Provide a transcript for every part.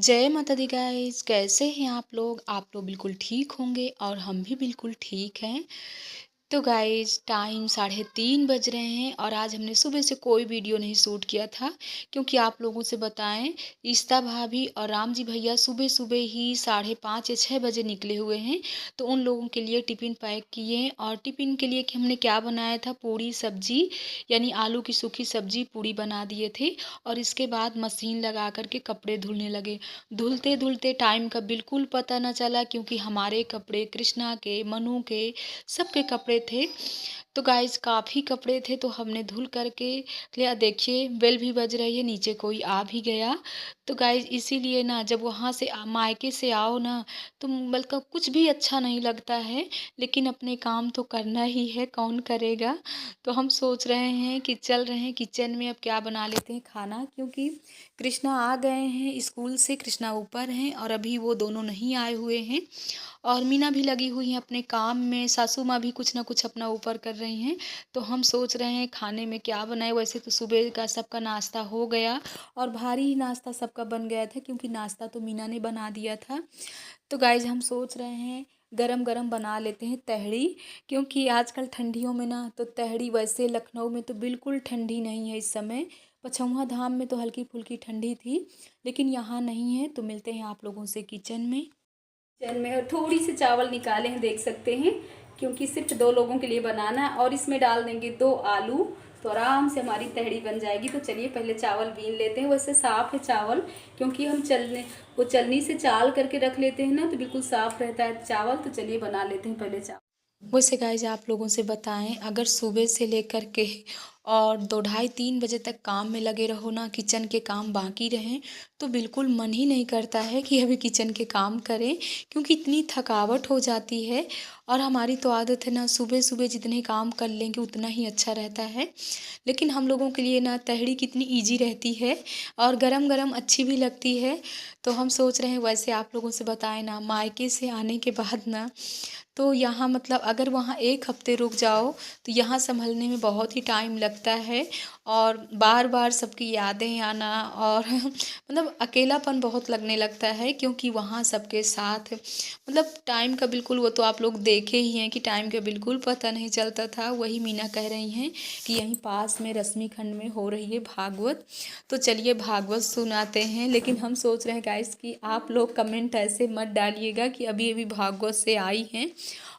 जय माता दी गाइस, कैसे हैं आप लोग? आप लोग बिल्कुल ठीक होंगे और हम भी बिल्कुल ठीक हैं। तो गाइस टाइम 3:30 बज रहे हैं और आज हमने सुबह से कोई वीडियो नहीं शूट किया था क्योंकि आप लोगों से बताएं, इश्ता भाभी और राम जी भैया सुबह-सुबह ही 5:30 या 6 बजे निकले हुए हैं। तो उन लोगों के लिए टिफ़िन पैक किए और टिफ़िन के लिए कि हमने क्या बनाया था, पूड़ी सब्ज़ी यानी आलू की सूखी सब्ज़ी पूड़ी बना दिए थे और इसके बाद मशीन लगा कर के कपड़े धुलने लगे। धुलते-धुलते टाइम का बिल्कुल पता न चला क्योंकि हमारे कपड़े, कृष्णा के, मनु के, सबके कपड़े थे। तो गाइज़ काफ़ी कपड़े थे तो हमने धुल कर के लिया। देखिए बेल भी बज रही है, नीचे कोई आ भी गया। तो गाइज़ इसीलिए ना जब वहाँ से मायके से आओ ना तो मतलब कुछ भी अच्छा नहीं लगता है, लेकिन अपने काम तो करना ही है, कौन करेगा? तो हम सोच रहे हैं कि चल रहे हैं किचन में, अब क्या बना लेते हैं खाना क्योंकि कृष्णा आ गए हैं स्कूल से, कृष्णा ऊपर हैं और अभी वो दोनों नहीं आए हुए हैं और मीना भी लगी हुई हैं अपने काम में, सासू माँ भी कुछ ना कुछ अपना ऊपर कर रही हैं। तो हम सोच रहे हैं खाने में क्या बनाएँ। वैसे तो सुबह का सबका नाश्ता हो गया और भारी ही नाश्ता सबका बन गया था क्योंकि नाश्ता तो मीना ने बना दिया था। तो गाइज़ हम सोच रहे हैं गरम-गरम बना लेते हैं तहड़ी क्योंकि आजकल ठंडियों में ना तो तहड़ी, वैसे लखनऊ में तो बिल्कुल ठंडी नहीं है इस समय। पछौहा धाम में तो हल्की-फुल्की ठंडी थी, लेकिन यहाँ नहीं है। तो मिलते हैं आप लोगों से किचन में। किचन में और थोड़ी सी चावल निकाले हैं, देख सकते हैं, क्योंकि सिर्फ 2 लोगों के लिए बनाना है और इसमें डाल देंगे 2 आलू तो आराम से हमारी तहड़ी बन जाएगी। तो चलिए पहले चावल बीन लेते हैं। वैसे साफ़ है चावल क्योंकि हम चलनी से चाल करके रख लेते हैं ना तो बिल्कुल साफ़ रहता है चावल। तो चलिए बना लेते हैं पहले चावल। वैसे गाइज आप लोगों से बताएं, अगर सुबह से लेकर के और 2 ढाई 3 बजे तक काम में लगे रहो ना, किचन के काम बाकी रहें तो बिल्कुल मन ही नहीं करता है कि अभी किचन के काम करें क्योंकि इतनी थकावट हो जाती है। और हमारी तो आदत है ना, सुबह सुबह जितने काम कर लेंगे उतना ही अच्छा रहता है। लेकिन हम लोगों के लिए ना तहड़ी कितनी ईजी रहती है और गरम गरम अच्छी भी लगती है। तो हम सोच रहे हैं, वैसे आप लोगों से बताएं ना, मायके से आने के बाद ना तो यहाँ मतलब अगर वहाँ 1 हफ़्ते रुक जाओ तो यहाँ सँभलने में बहुत ही टाइम लगता है और बार-बार सबकी यादें आना और मतलब अकेलापन बहुत लगने लगता है क्योंकि वहाँ सबके साथ मतलब टाइम का बिल्कुल, वो तो आप लोग देखे ही हैं कि टाइम का बिल्कुल पता नहीं चलता था। वही मीना कह रही हैं कि यहीं पास में रश्मि खंड में हो रही है भागवत। तो चलिए भागवत सुनाते हैं, लेकिन हम सोच रहे हैं गाइस कि आप लोग कमेंट ऐसे मत डालिएगा कि अभी-अभी भागवत से आई हैं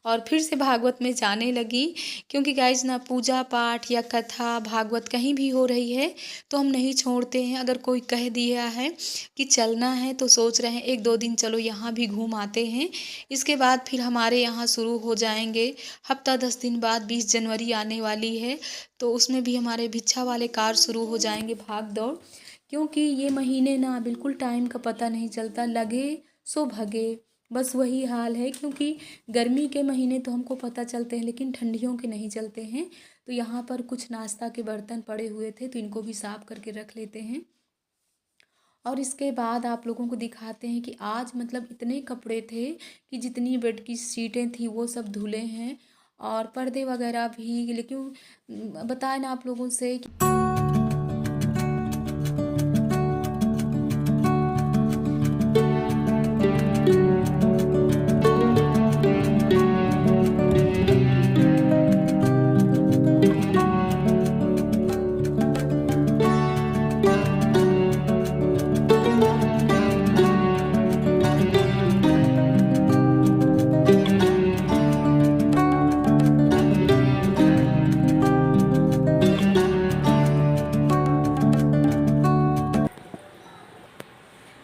और फिर से भागवत में जाने लगी क्योंकि गाइस ना पूजा पाठ या कथा भागवत कहीं भी हो रही है तो हम नहीं छोड़ते हैं। अगर कोई कह दिया है कि चलना है तो सोच रहे हैं 1-2 दिन चलो यहाँ भी घूम आते हैं। इसके बाद फिर हमारे यहाँ शुरू हो जाएंगे हफ्ता 10 दिन बाद 20 जनवरी आने वाली है तो उसमें भी हमारे भिक्षा वाले कार्य शुरू हो जाएंगे, भाग दौड़। क्योंकि ये महीने ना बिल्कुल टाइम का पता नहीं चलता, लगे सो भगे, बस वही हाल है। क्योंकि गर्मी के महीने तो हमको पता चलते हैं लेकिन ठंडियों के नहीं चलते हैं। तो यहाँ पर कुछ नाश्ता के बर्तन पड़े हुए थे तो इनको भी साफ़ करके रख लेते हैं और इसके बाद आप लोगों को दिखाते हैं कि आज मतलब इतने कपड़े थे कि जितनी बेड की शीटें थी वो सब धुले हैं और पर्दे वगैरह भी। लेकिन बताए ना आप लोगों से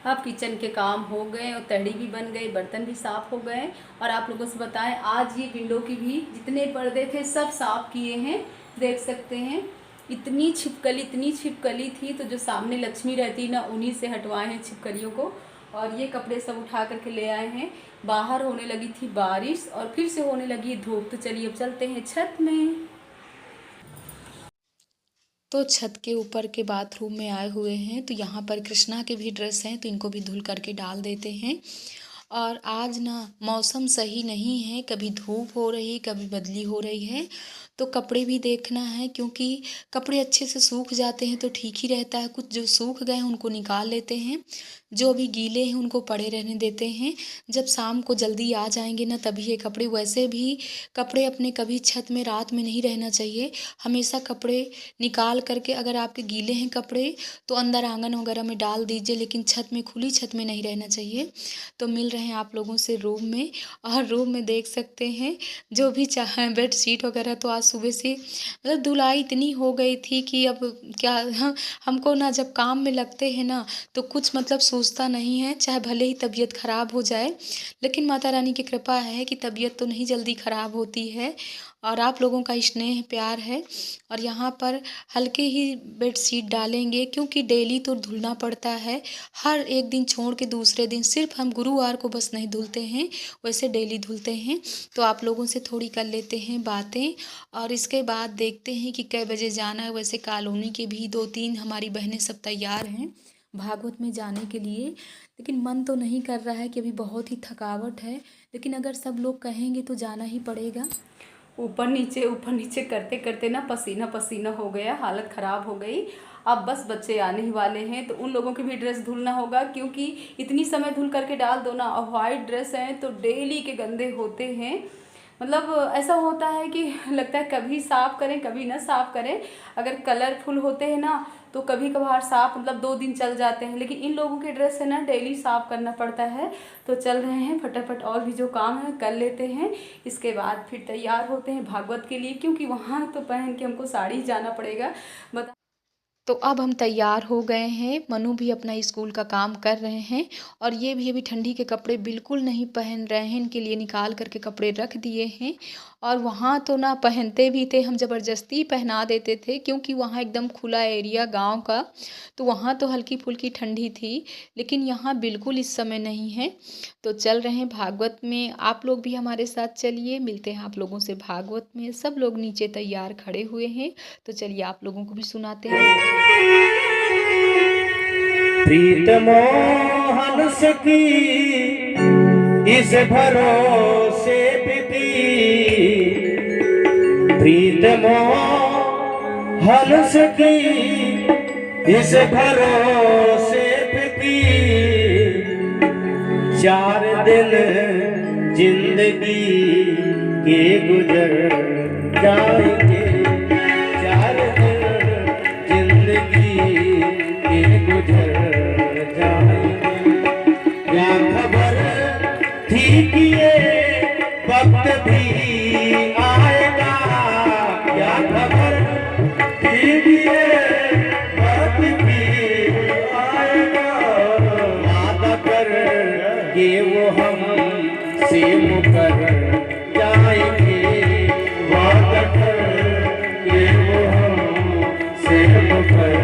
अब किचन के काम हो गए और तहड़ी भी बन गई, बर्तन भी साफ़ हो गए। और आप लोगों से बताएं, आज ये विंडो की भी जितने पर्दे थे सब साफ़ किए हैं, देख सकते हैं। इतनी छिपकली थी तो जो सामने लक्ष्मी रहती ना उन्हीं से हटवाए हैं छिपकलियों को। और ये कपड़े सब उठा करके ले आए हैं। बाहर होने लगी थी बारिश और फिर से होने लगी धूप। तो चलिए अब चलते हैं छत में। तो छत के ऊपर के बाथरूम में आए हुए हैं तो यहाँ पर कृष्णा के भी ड्रेस हैं तो इनको भी धुल करके डाल देते हैं। और आज ना मौसम सही नहीं है, कभी धूप हो रही, कभी बदली हो रही है। तो कपड़े भी देखना है, क्योंकि कपड़े अच्छे से सूख जाते हैं तो ठीक ही रहता है। कुछ जो सूख गए हैं उनको निकाल लेते हैं, जो अभी गीले हैं उनको पड़े रहने देते हैं। जब शाम को जल्दी आ जाएंगे ना तभी ये कपड़े, वैसे भी कपड़े अपने कभी छत में रात में नहीं रहना चाहिए। हमेशा कपड़े निकाल करके, अगर आपके गीले हैं कपड़े तो अंदर आंगन वगैरह में डाल दीजिए, लेकिन छत में, खुली छत में नहीं रहना चाहिए। तो मिल रहे हैं आप लोगों से रूम में, और रूम में देख सकते हैं जो भी चाहे बेड शीट वगैरह तो आज सुबह से मतलब धुलाई इतनी हो गई थी कि अब क्या, हमको ना जब काम में लगते हैं ना तो कुछ मतलब सोचता नहीं है, चाहे भले ही तबीयत खराब हो जाए, लेकिन माता रानी की कृपा है कि तबीयत तो नहीं जल्दी खराब होती है, और आप लोगों का स्नेह प्यार है। और यहाँ पर हल्के ही बेडशीट डालेंगे, क्योंकि डेली तो धुलना पड़ता है, हर एक दिन छोड़ के दूसरे दिन, सिर्फ हम गुरुवार को बस नहीं धुलते हैं, वैसे डेली धुलते हैं। तो आप लोगों से थोड़ी कर लेते हैं बातें, और इसके बाद देखते हैं कि कै बजे जाना है। वैसे कॉलोनी के भी 2-3 हमारी बहनें सब तैयार हैं भागवत में जाने के लिए, लेकिन मन तो नहीं कर रहा है कि अभी बहुत ही थकावट है, लेकिन अगर सब लोग कहेंगे तो जाना ही पड़ेगा। ऊपर नीचे करते करते ना पसीना पसीना हो गया, हालत ख़राब हो गई। अब बस बच्चे आने ही वाले हैं तो उन लोगों की भी ड्रेस धुलना होगा, क्योंकि इतनी समय धुल करके डाल दो ना, और वाइट ड्रेस हैं तो डेली के गंदे होते हैं। मतलब ऐसा होता है कि लगता है कभी साफ़ करें कभी ना साफ़ करें। अगर कलरफुल होते हैं ना तो कभी कभार साफ़ मतलब 2 दिन चल जाते हैं, लेकिन इन लोगों के ड्रेस है ना डेली साफ़ करना पड़ता है। तो चल रहे हैं फटाफट, और भी जो काम है कर लेते हैं, इसके बाद फिर तैयार होते हैं भागवत के लिए, क्योंकि वहाँ तो पहन के हमको साड़ी जाना पड़ेगा। बता तो अब हम तैयार हो गए हैं, मनु भी अपना स्कूल का काम कर रहे हैं, और ये भी अभी ठंडी के कपड़े बिल्कुल नहीं पहन रहे हैं, इनके लिए निकाल करके कपड़े रख दिए हैं। और वहाँ तो ना पहनते भी थे, हम ज़बरदस्ती पहना देते थे, क्योंकि वहाँ एकदम खुला एरिया गांव का, तो वहाँ तो हल्की फुल्की ठंडी थी, लेकिन यहाँ बिल्कुल इस समय नहीं है। तो चल रहे हैं भागवत में, आप लोग भी हमारे साथ चलिए, मिलते हैं आप लोगों से भागवत में। सब लोग नीचे तैयार खड़े हुए हैं, तो चलिए आप लोगों को भी सुनाते हैं। प्रीत मोहन सखी इस भरोसे प्रीति, प्रीत मोहन सखी इस भरोसे प्रीति। 4 दिन जिंदगी के गुजर जाएंगे, 4 दिन जिंदगी के गुजर जाएंगे। क्या खबर थी कि ये वक्त भी आएगा, क्या खबर थी कि ये वक्त भी आएगा। वादा कर के वो हम से मुकर जाएंगे, वादा कर के वो हम से मुकर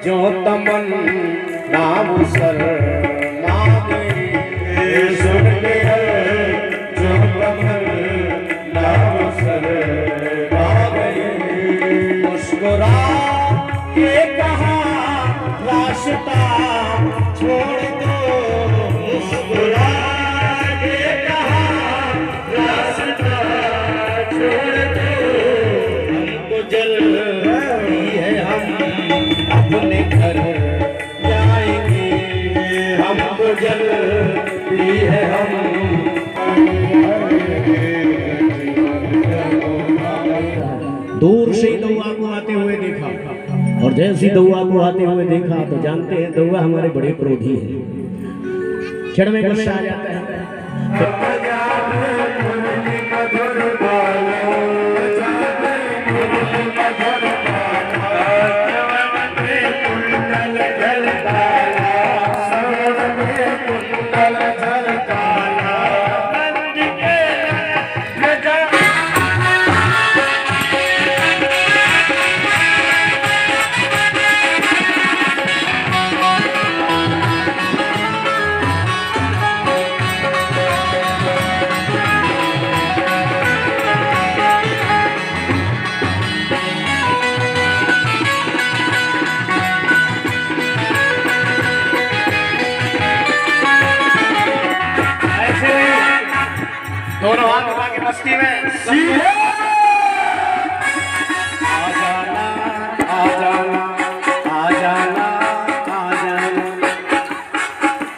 जो तमन नाम सर मांगे, सुन के जो तमन नाम सर मांगे। मुस्कुरा के कहा रास्ता छोड़ दो, मुस्कुरा के कहा रास्ता छोड़ दो। हमको जल्दी है, हम हैं हम। दूर से ही दौआ को आते हुए देखा, और जैसे ही दौआ को आते हुए देखा तो जानते हैं दौआ हमारे बड़े क्रोधी हैं, क्षण में गुस्सा आ जाता है। दोनों हाथ उठा के मस्ती में सीधे आ जाना, आ जाना, आ जाना, आ जाना,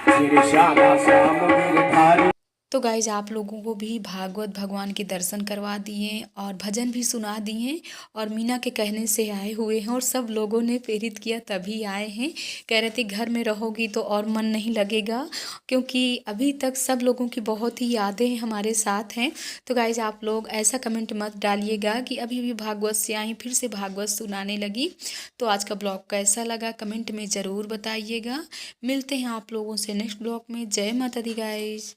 मेरे श्यामा श्याम मेरे भारी। तो गाइज आप लोगों को भी भागवत भगवान के दर्शन करवा दिए और भजन भी सुना दिए, और मीना के कहने से आए हुए हैं और सब लोगों ने प्रेरित किया तभी आए हैं। कह रहे थे घर में रहोगी तो और मन नहीं लगेगा, क्योंकि अभी तक सब लोगों की बहुत ही यादें हमारे साथ हैं। तो गाइज आप लोग ऐसा कमेंट मत डालिएगा कि अभी भी भागवत से आई फिर से भागवत सुनाने लगी। तो आज का ब्लॉग कैसा लगा कमेंट में ज़रूर बताइएगा। मिलते हैं आप लोगों से नेक्स्ट ब्लॉग में। जय माता दी गाइज।